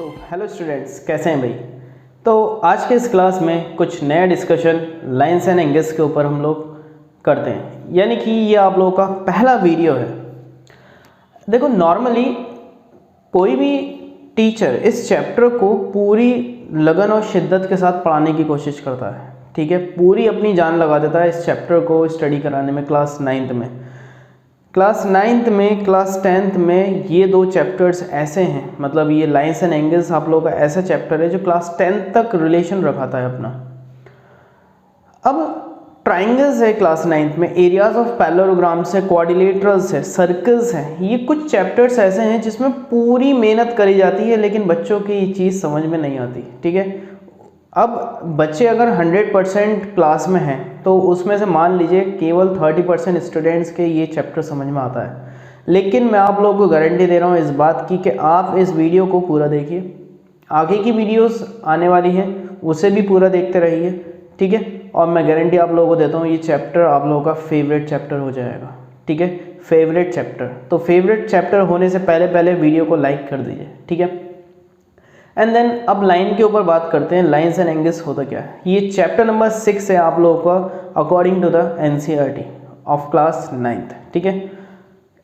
Hello students, कैसे हैं भाई। तो आज के इस क्लास में कुछ नया डिस्कशन लाइन्स एंड एंगल्स के ऊपर हम लोग करते हैं, यानी कि ये आप लोगों का पहला वीडियो है। देखो, नॉर्मली कोई भी टीचर इस चैप्टर को पूरी लगन और शिद्दत के साथ पढ़ाने की कोशिश करता है, ठीक है, पूरी अपनी जान लगा देता है इस चैप्टर को स्टडी कराने में। क्लास 9th में, क्लास 9th में, क्लास 10th में ये दो चैप्टर्स ऐसे हैं, मतलब ये लाइन्स एंड एंगल्स आप लोगों का ऐसा चैप्टर है जो क्लास 10th तक रिलेशन रखाता है अपना। अब ट्राइंगल्स है क्लास 9th में, एरियाज ऑफ पैरेललोग्राम्स है, क्वाड्रिलेटरल्स है, सर्कल्स हैं। ये कुछ चैप्टर्स ऐसे हैं जिसमें पूरी मेहनत करी जाती है, लेकिन बच्चों की ये चीज़ समझ में नहीं आती, ठीक है। अब बच्चे अगर 100% क्लास में हैं तो उसमें से मान लीजिए केवल 30% स्टूडेंट्स के ये चैप्टर समझ में आता है। लेकिन मैं आप लोगों को गारंटी दे रहा हूँ इस बात की कि आप इस वीडियो को पूरा देखिए, आगे की वीडियोस आने वाली हैं उसे भी पूरा देखते रहिए, ठीक है। और मैं गारंटी आप लोगों को देता हूँ ये चैप्टर आप लोगों का फेवरेट चैप्टर हो जाएगा, ठीक है, फेवरेट चैप्टर। तो फेवरेट चैप्टर होने से पहले वीडियो को लाइक कर दीजिए, ठीक है। एंड देन अब लाइन के ऊपर बात करते हैं, लाइन्स एंड एंगल्स होता क्या है। ये चैप्टर नंबर 6 है आप लोगों का according to the NCERT of class 9th, ठीक है।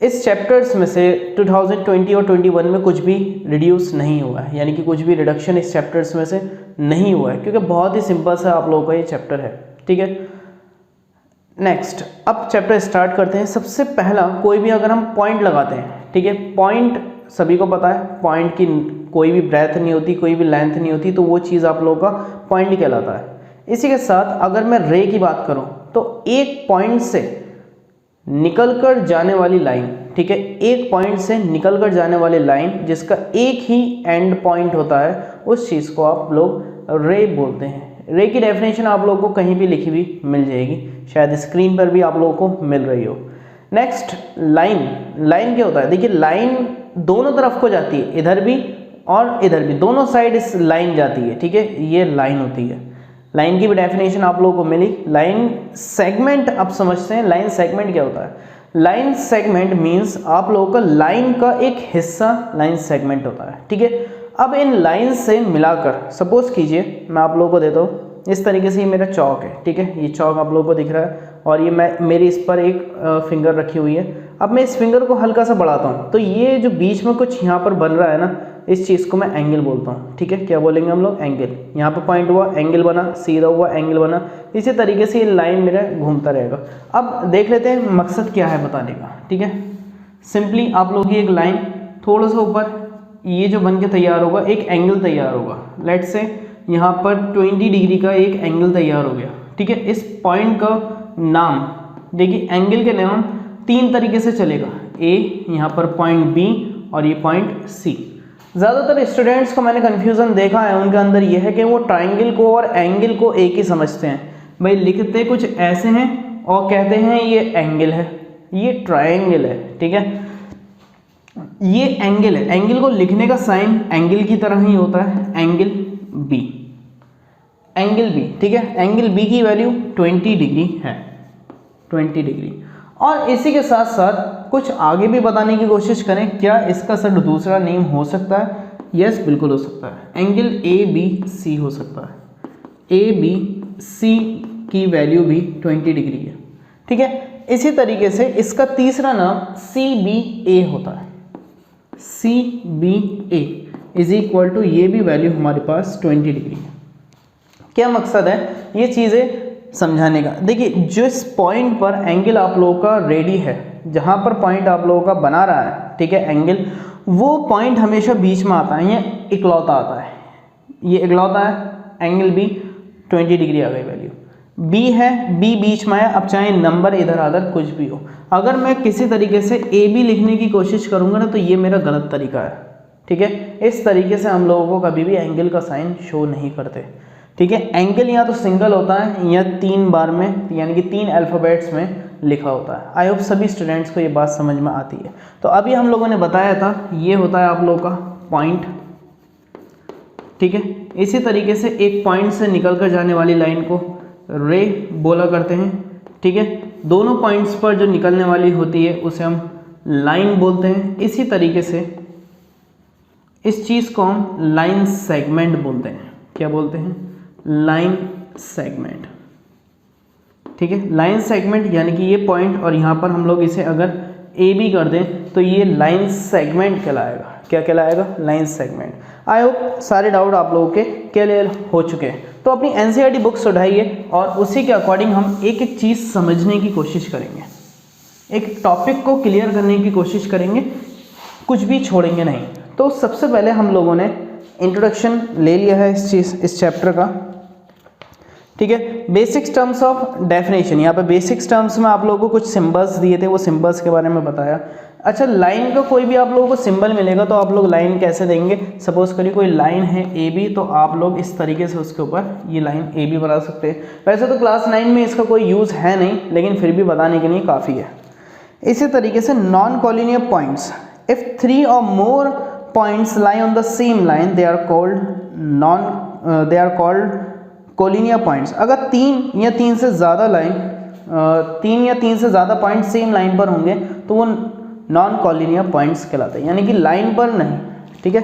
इस चैप्टर्स में से 2020 और 21 में कुछ भी रिड्यूस नहीं हुआ है, यानी कि कुछ भी रिडक्शन इस चैप्टर्स में से नहीं हुआ है, क्योंकि बहुत ही सिंपल सा आप लोगों का ये चैप्टर है, ठीक है। नेक्स्ट, अब चैप्टर स्टार्ट करते हैं। सबसे पहला, कोई भी अगर हम पॉइंट लगाते हैं, ठीक है, पॉइंट सभी को पता है, पॉइंट की कोई भी ब्रेथ नहीं होती, कोई भी लेंथ नहीं होती, तो वो चीज़ आप लोगों का पॉइंट कहलाता है। इसी के साथ अगर मैं रे की बात करूं तो एक पॉइंट से निकलकर जाने वाली लाइन, ठीक है, एक पॉइंट से निकलकर जाने वाली लाइन जिसका एक ही एंड पॉइंट होता है, उस चीज़ को आप लोग रे बोलते हैं। रे की डेफिनेशन आप लोगों को कहीं भी लिखी हुई मिल जाएगी, शायद स्क्रीन पर भी आप लोगों को मिल रही हो। Next, line. लाइन क्या होता है, देखिए लाइन दोनों तरफ को जाती है, इधर भी और इधर भी, दोनों साइड इस लाइन जाती है, ठीक है, ये लाइन होती है। लाइन की भी डेफिनेशन आप लोगों को मिली। लाइन सेगमेंट आप समझते हैं, लाइन सेगमेंट क्या होता है। लाइन सेगमेंट मींस आप लोगों का लाइन का एक हिस्सा लाइन सेगमेंट होता है, ठीक है। अब इन लाइन से मिलाकर, सपोज कीजिए मैं आप लोगों को देता हूँ इस तरीके से, ये मेरा चौक है, ठीक है, ये चौक आप लोगों को दिख रहा है और ये मेरी इस पर एक फिंगर रखी हुई है। अब मैं इस फिंगर को हल्का सा बढ़ाता हूँ तो ये जो बीच में कुछ यहाँ पर बन रहा है ना, इस चीज़ को मैं एंगल बोलता हूँ, ठीक है। क्या बोलेंगे हम लोग, एंगल। यहाँ पर पॉइंट हुआ, एंगल बना, सीधा हुआ, एंगल बना। इसी तरीके से ये लाइन मेरा घूमता रहेगा। अब देख लेते हैं मकसद क्या है बताने का, ठीक है। सिंपली आप लोग की एक लाइन थोड़ा सा ऊपर ये जो बन के तैयार होगा, एक एंगल तैयार होगा। लेट्स से यहाँ पर 20 डिग्री का एक एंगल तैयार हो गया, ठीक है। इस पॉइंट का नाम देखिए, एंगल के नाम 3 तरीके से चलेगा, ए, यहाँ पर पॉइंट बी और ये पॉइंट सी। ज़्यादातर स्टूडेंट्स को मैंने कन्फ्यूज़न देखा है उनके अंदर यह है कि वो ट्राइंगल को और एंगल को एक ही समझते हैं। भाई लिखते कुछ ऐसे हैं और कहते हैं ये एंगल है, ये ट्राइंगल है, ठीक है, ये एंगल है। एंगल को लिखने का साइन एंगल की तरह ही होता है, एंगल बी, एंगल बी, ठीक है। एंगल बी की वैल्यू 20 डिग्री है, 20 डिग्री। और इसी के साथ साथ कुछ आगे भी बताने की कोशिश करें, क्या इसका सर दूसरा नेम हो सकता है? यस, बिल्कुल हो सकता है। एंगल ABC हो सकता है। ABC की वैल्यू भी 20 डिग्री है, ठीक है। इसी तरीके से इसका तीसरा नाम CBA होता है। CBA इज इक्वल टू, ये भी वैल्यू हमारे पास 20 डिग्री है। क्या मकसद है ये चीज़ें समझाने का? देखिए, जिस पॉइंट पर एंगल आप लोगों का रेडी है, जहाँ पर पॉइंट आप लोगों का बना रहा है, ठीक है, एंगल, वो पॉइंट हमेशा बीच में आता है, ये इकलौता आता है, ये इकलौता है। एंगल बी 20 डिग्री आ गई वैल्यू, बी है, बी बीच में है। अब चाहे नंबर इधर अदर कुछ भी हो, अगर मैं किसी तरीके से AB लिखने की कोशिश करूँगा ना, तो ये मेरा गलत तरीका है, ठीक है। इस तरीके से हम लोगों को कभी भी एंगल का साइन शो नहीं करते, ठीक है। एंगल या तो सिंगल होता है या 3 बार में, यानी कि 3 अल्फ़ाबेट्स में लिखा होता है। आई होप सभी स्टूडेंट्स को ये बात समझ में आती है। तो अभी हम लोगों ने बताया था ये होता है आप लोगों का पॉइंट, ठीक है। इसी तरीके से एक पॉइंट से निकल कर जाने वाली लाइन को रे बोला करते हैं, ठीक है। दोनों पॉइंट्स पर जो निकलने वाली होती है उसे हम लाइन बोलते हैं। इसी तरीके से इस चीज़ को हम लाइन सेगमेंट बोलते हैं। क्या बोलते हैं? Line segment. ठीक है, लाइन सेगमेंट यानी कि ये पॉइंट और यहाँ पर हम लोग इसे अगर ए बी कर दें तो ये लाइन सेगमेंट कहलाएगा। क्या कहलाएगा? Line segment. आई होप सारे डाउट आप लोगों के क्लियर हो चुके हैं। तो अपनी एनसीईआरटी बुक्स उठाइए और उसी के अकॉर्डिंग हम एक एक चीज़ समझने की कोशिश करेंगे, एक टॉपिक को क्लियर करने की कोशिश करेंगे, कुछ भी छोड़ेंगे नहीं। तो सबसे पहले हम लोगों ने इंट्रोडक्शन ले लिया है इस चैप्टर का। ठीक है, बेसिक्स टर्म्स ऑफ डेफिनेशन। यहाँ पे बेसिक्स टर्म्स में आप लोगों को कुछ सिंबल्स दिए थे, वो सिंबल्स के बारे में बताया। अच्छा, लाइन का कोई भी आप लोगों को सिंबल मिलेगा तो आप लोग लाइन कैसे देंगे? सपोज करिए कोई लाइन है ए बी, तो आप लोग इस तरीके से उसके ऊपर ये लाइन ए बी बना सकते हैं। वैसे तो क्लास 9 में इसका कोई यूज़ है नहीं, लेकिन फिर भी बताने के लिए काफ़ी है। इसी तरीके से non collinear points, if 3 or more points lie on the same line they are called collinear points. अगर तीन या तीन से ज़्यादा पॉइंट सेम लाइन पर होंगे तो वो नॉन कॉलिनियर पॉइंट्स कहलाते हैं, यानी कि लाइन पर नहीं। ठीक है,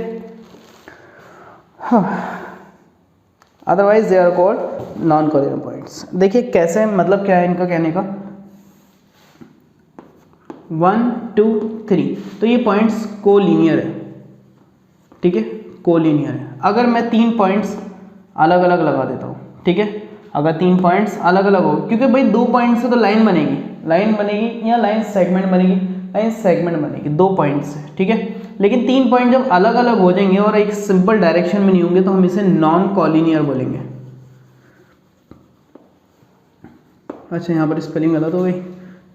otherwise they are called non collinear points. देखिए कैसे, मतलब क्या है इनका कहने का। 1 2 3, तो ये पॉइंट्स कोलिनियर है। ठीक है, कोलिनियर है। अगर मैं 3 पॉइंट्स अलग अलग लगा देता हूँ, ठीक है, अगर 3 पॉइंट्स अलग अलग हो, क्योंकि भाई 2 पॉइंट से तो लाइन बनेगी या लाइन सेगमेंट बनेगी, लाइन सेगमेंट बनेगी 2 पॉइंट से। ठीक है, लेकिन 3 पॉइंट जब अलग अलग हो जाएंगे और एक सिंपल डायरेक्शन में नहीं होंगे तो हम इसे नॉन कॉलिनियर बोलेंगे। अच्छा, यहाँ पर स्पेलिंग गलत हो गई,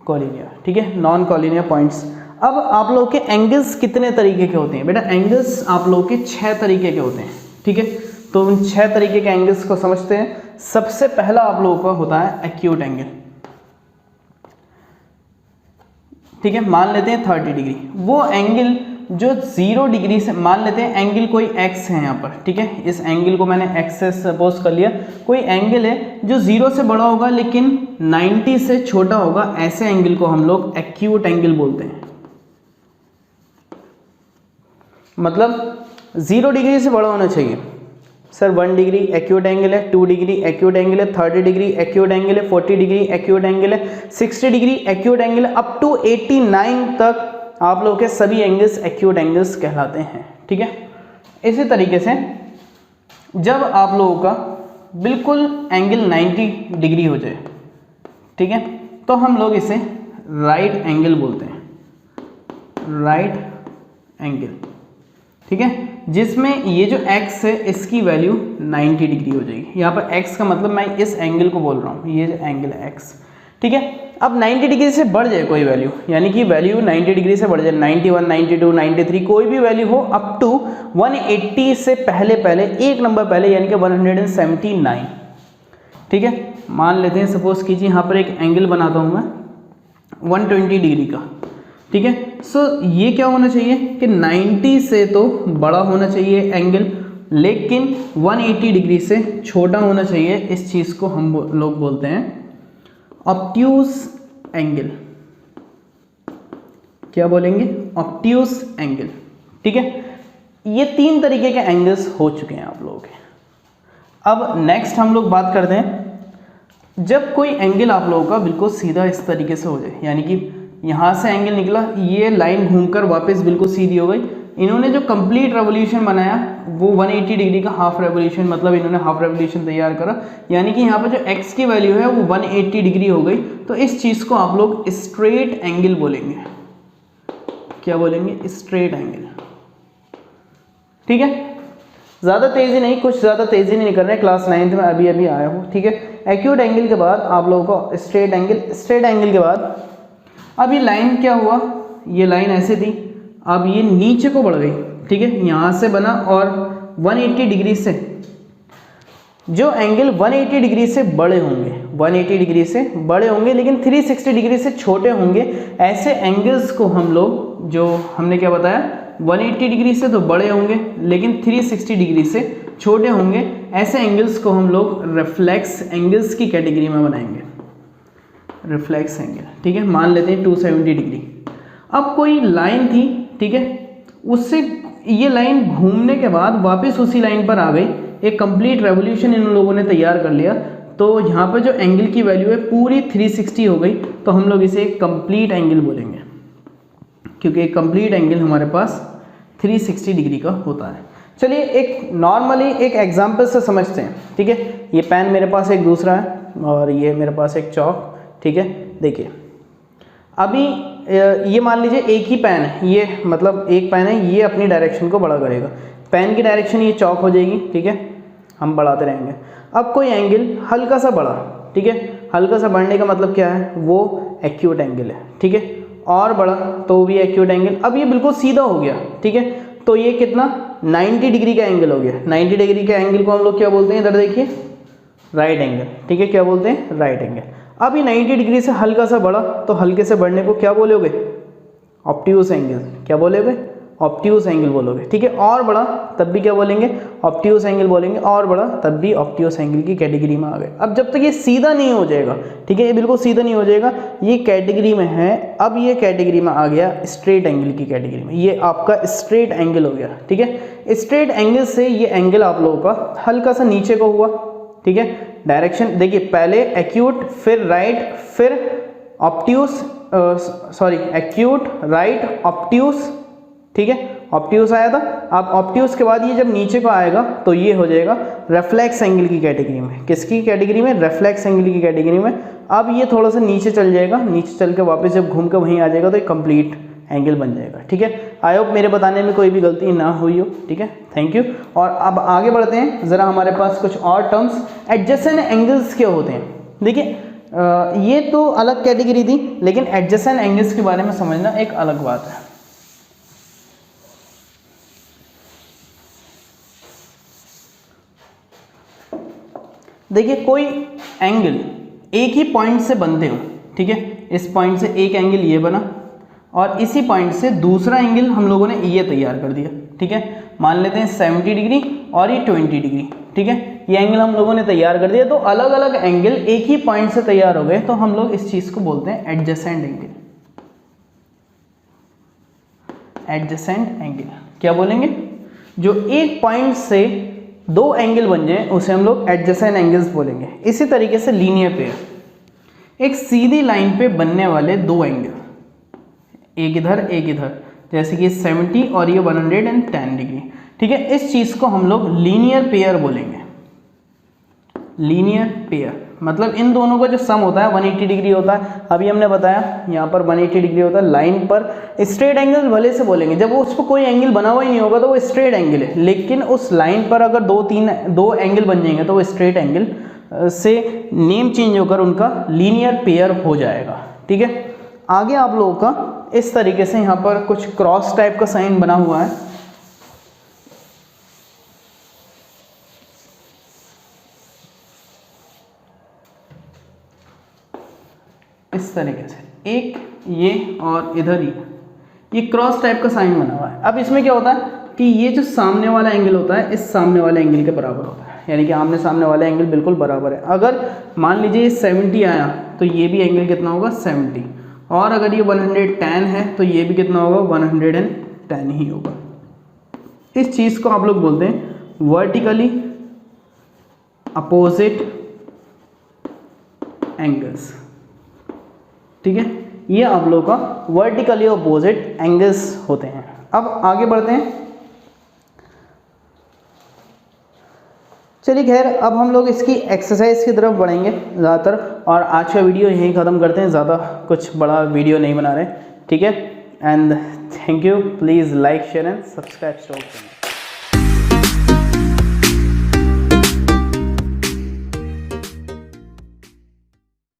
कॉलिनियर। ठीक है, नॉन कॉलिनियर पॉइंट्स। अब आप लोग के एंगल्स कितने तरीके के होते हैं? बेटा एंगल्स आप लोग के 6 तरीके के होते हैं। ठीक है, तो उन 6 तरीके के एंगल्स को समझते हैं। सबसे पहला आप लोगों का होता है एक्यूट एंगल। ठीक है, मान लेते हैं 30 डिग्री। वो एंगल जो 0 डिग्री से, मान लेते हैं एंगल कोई x है यहाँ पर। ठीक है, इस एंगल को मैंने x से सपोज कर लिया। कोई एंगल है जो 0 से बड़ा होगा लेकिन 90 से छोटा होगा, ऐसे एंगल को हम लोग एक्यूट एंगल बोलते हैं। मतलब 0 डिग्री से बड़ा होना चाहिए। सर 1 डिग्री एक्यूट एंगल है, 2 डिग्री एक्यूट एंगल है, 30 डिग्री एक्यूट एंगल है, 40 डिग्री एक्यूट एंगल है, 60 डिग्री एक्यूट एंगल है, अप टू 89 तक आप लोगों के सभी एंगल्स एक्यूट एंगल्स कहलाते हैं। ठीक है, इसी तरीके से जब आप लोगों का बिल्कुल एंगल 90 डिग्री हो जाए, ठीक है, तो हम लोग इसे राइट एंगल बोलते हैं, राइट एंगल। ठीक है, जिसमें ये जो x है इसकी वैल्यू 90 डिग्री हो जाएगी। यहाँ पर x का मतलब मैं इस एंगल को बोल रहा हूँ, ये जो एंगल है x। ठीक है, अब 90 डिग्री से बढ़ जाए कोई वैल्यू, यानी कि वैल्यू 90 डिग्री से बढ़ जाए, 91, 92, 93, कोई भी वैल्यू हो, अप टू 180 से पहले एक नंबर पहले, यानी कि 179। ठीक है, मान लेते हैं, सपोज कीजिए यहाँ पर एक एंगल बनाता हूँ मैं 120 डिग्री का। ठीक है, सो ये क्या होना चाहिए कि 90 से तो बड़ा होना चाहिए एंगल, लेकिन 180 डिग्री से छोटा होना चाहिए। इस चीज़ को हम लोग बोलते हैं ऑब्ट्यूज एंगल। क्या बोलेंगे? Obtuse angle. ठीक है, ये 3 तरीके के एंगल्स हो चुके हैं आप लोगों के। अब नेक्स्ट हम लोग बात करते हैं जब कोई एंगल आप लोगों का बिल्कुल सीधा इस तरीके से हो जाए, यानी कि यहाँ से एंगल निकला, ये लाइन घूमकर वापस बिल्कुल सीधी हो गई। इन्होंने जो कंप्लीट रेवोल्यूशन बनाया वो 180 डिग्री का हाफ रेवोल्यूशन, मतलब इन्होंने हाफ रेवोल्यूशन तैयार करा, यानी कि यहाँ पर जो x की वैल्यू है वो 180 डिग्री हो गई। तो इस चीज़ को आप लोग स्ट्रेट एंगल बोलेंगे। क्या बोलेंगे? Straight angle. ठीक है, ज़्यादा तेज़ी नहीं, कुछ ज़्यादा तेज़ी नहीं कर रहे, क्लास 9th में अभी अभी आया हूँ। ठीक है, एक्यूट एंगल के बाद आप लोगों को स्ट्रेट एंगल। स्ट्रेट एंगल के बाद अब ये लाइन क्या हुआ, ये लाइन ऐसे थी, अब ये नीचे को बढ़ गई। ठीक है, यहाँ से बना और 180 डिग्री से, जो एंगल 180 डिग्री से बड़े होंगे, 180 डिग्री से बड़े होंगे लेकिन 360 डिग्री से छोटे होंगे, ऐसे एंगल्स को हम लोग, जो हमने क्या बताया, 180 डिग्री से तो बड़े होंगे लेकिन 360 डिग्री से छोटे होंगे, ऐसे एंगल्स को हम लोग रिफ्लेक्स एंगल्स की कैटेगरी में बनाएंगे। Reflex angle. ठीक है, मान लेते हैं 270 डिग्री। अब कोई लाइन थी, ठीक है, उससे ये लाइन घूमने के बाद वापस उसी लाइन पर आ गई, एक कंप्लीट रेवोल्यूशन इन लोगों ने तैयार कर लिया, तो यहाँ पर जो एंगल की वैल्यू है पूरी 360 हो गई, तो हम लोग इसे कंप्लीट एंगल बोलेंगे, क्योंकि एक कंप्लीट एंगल हमारे पास 360 डिग्री का होता है। चलिए एक नॉर्मली एक एग्जांपल से समझते हैं, ठीक है। ये पेन मेरे पास एक दूसरा है और ये मेरे पास एक चौक, ठीक है। देखिए अभी ये मान लीजिए एक ही पेन है, ये मतलब एक पेन है, ये अपनी डायरेक्शन को बड़ा करेगा, पेन की डायरेक्शन ये चौक हो जाएगी, ठीक है, हम बढ़ाते रहेंगे। अब कोई एंगल हल्का सा बढ़ा, ठीक है, हल्का सा बढ़ने का मतलब क्या है, वो एक्यूट एंगल है, ठीक है, और बढ़ा तो भी एक्यूट एंगल। अब ये बिल्कुल सीधा हो गया, ठीक है, तो ये कितना 90 डिग्री का एंगल हो गया। 90 डिग्री का एंगल को हम लोग क्या बोलते हैं, इधर देखिए राइट एंगल, ठीक है, क्या बोलते हैं, राइट एंगल। अब ये 90 डिग्री से हल्का सा बढ़ा, तो हल्के से बढ़ने को क्या बोलोगे, ऑब्ट्यूस एंगल, क्या बोलोगे, ऑब्ट्यूस एंगल बोलोगे, ठीक है। और बढ़ा तब भी क्या बोलेंगे, ऑब्ट्यूस एंगल बोलेंगे, और बढ़ा तब भी ऑब्ट्यूस एंगल की कैटेगरी में आ गए। अब जब तक ये सीधा नहीं हो जाएगा, ठीक है, ये बिल्कुल सीधा नहीं हो जाएगा, ये कैटेगरी में है, अब ये कैटेगरी में आ गया स्ट्रेट एंगल की कैटेगरी में, ये आपका स्ट्रेट एंगल हो गया, ठीक है। स्ट्रेट एंगल से ये एंगल आप लोगों का हल्का सा नीचे को हुआ, ठीक है। डायरेक्शन देखिए, पहले एक्यूट, फिर राइट, फिर obtuse, sorry acute, right, obtuse, ठीक है, ऑब्ट्यूस आया था। अब ऑब्ट्यूस के बाद ये जब नीचे को आएगा तो ये हो जाएगा रेफ्लेक्स एंगल की कैटेगरी में। किसकी कैटेगरी में, रेफ्लेक्स एंगल की कैटेगरी में। अब ये थोड़ा सा नीचे चल जाएगा, नीचे चल के वापस जब घूम के वहीं आ जाएगा तो ये कंप्लीट एंगल बन जाएगा, ठीक है। आई होप मेरे बताने में कोई भी गलती ना हुई हो, ठीक है, थैंक यू। और अब आगे बढ़ते हैं, ज़रा हमारे पास कुछ और टर्म्स, एडजेसेंट एंगल्स क्या होते हैं। देखिए ये तो अलग कैटेगरी थी, लेकिन एडजेसेंट एंगल्स के बारे में समझना एक अलग बात है। देखिए कोई एंगल एक ही पॉइंट से बनते हो, ठीक है, इस पॉइंट से एक एंगल ये बना और इसी पॉइंट से दूसरा एंगल हम लोगों ने ये तैयार कर दिया, ठीक है। मान लेते हैं 70 डिग्री और ये 20 डिग्री, ठीक है, ये एंगल हम लोगों ने तैयार कर दिया। तो अलग अलग एंगल एक ही पॉइंट से तैयार हो गए, तो हम लोग इस चीज़ को बोलते हैं एडजेसेंट एंगल। एडजेसेंट एंगल क्या बोलेंगे, जो एक पॉइंट से दो एंगल बन जाए उसे हम लोग एडजेसेंट एंगल्स बोलेंगे। इसी तरीके से लीनियर पेयर, एक सीधी लाइन पे बनने वाले दो एंगल, एक इधर एक इधर, जैसे कि 70 और ये 110 डिग्री, ठीक है, इस चीज़ को हम लोग लीनियर पेयर बोलेंगे। लीनियर पेयर मतलब इन दोनों का जो सम होता है 180 डिग्री होता है। अभी हमने बताया यहाँ पर 180 डिग्री होता है, लाइन पर स्ट्रेट एंगल भले से बोलेंगे, जब उस पर कोई एंगल बना हुआ ही नहीं होगा तो वो स्ट्रेट एंगल है, लेकिन उस लाइन पर अगर दो एंगल बन जाएंगे तो वो स्ट्रेट एंगल से नेम चेंज होकर उनका लीनियर पेयर हो जाएगा, ठीक है। आगे आप लोगों का इस तरीके से यहाँ पर कुछ क्रॉस टाइप का साइन बना हुआ है, इस तरीके से एक ये और इधर ये क्रॉस टाइप का साइन बना हुआ है। अब इसमें क्या होता है कि ये जो सामने वाला एंगल होता है इस सामने वाले एंगल के बराबर होता है, यानी कि आमने सामने वाला एंगल बिल्कुल बराबर है। अगर मान लीजिए 70 आया तो ये भी एंगल कितना होगा 70, और अगर ये 110 है तो ये भी कितना होगा 110 ही होगा। इस चीज़ को आप लोग बोलते हैं वर्टिकली अपोजिट एंगल्स, ठीक है, ये आप लोगों का वर्टिकली अपोजिट एंगल्स होते हैं। अब आगे बढ़ते हैं, चलिए खैर अब हम लोग इसकी एक्सरसाइज की तरफ बढ़ेंगे ज़्यादातर, और आज का वीडियो यहीं ख़त्म करते हैं, ज़्यादा कुछ बड़ा वीडियो नहीं बना रहे, ठीक है। And thank you, please like share and subscribe to our channel.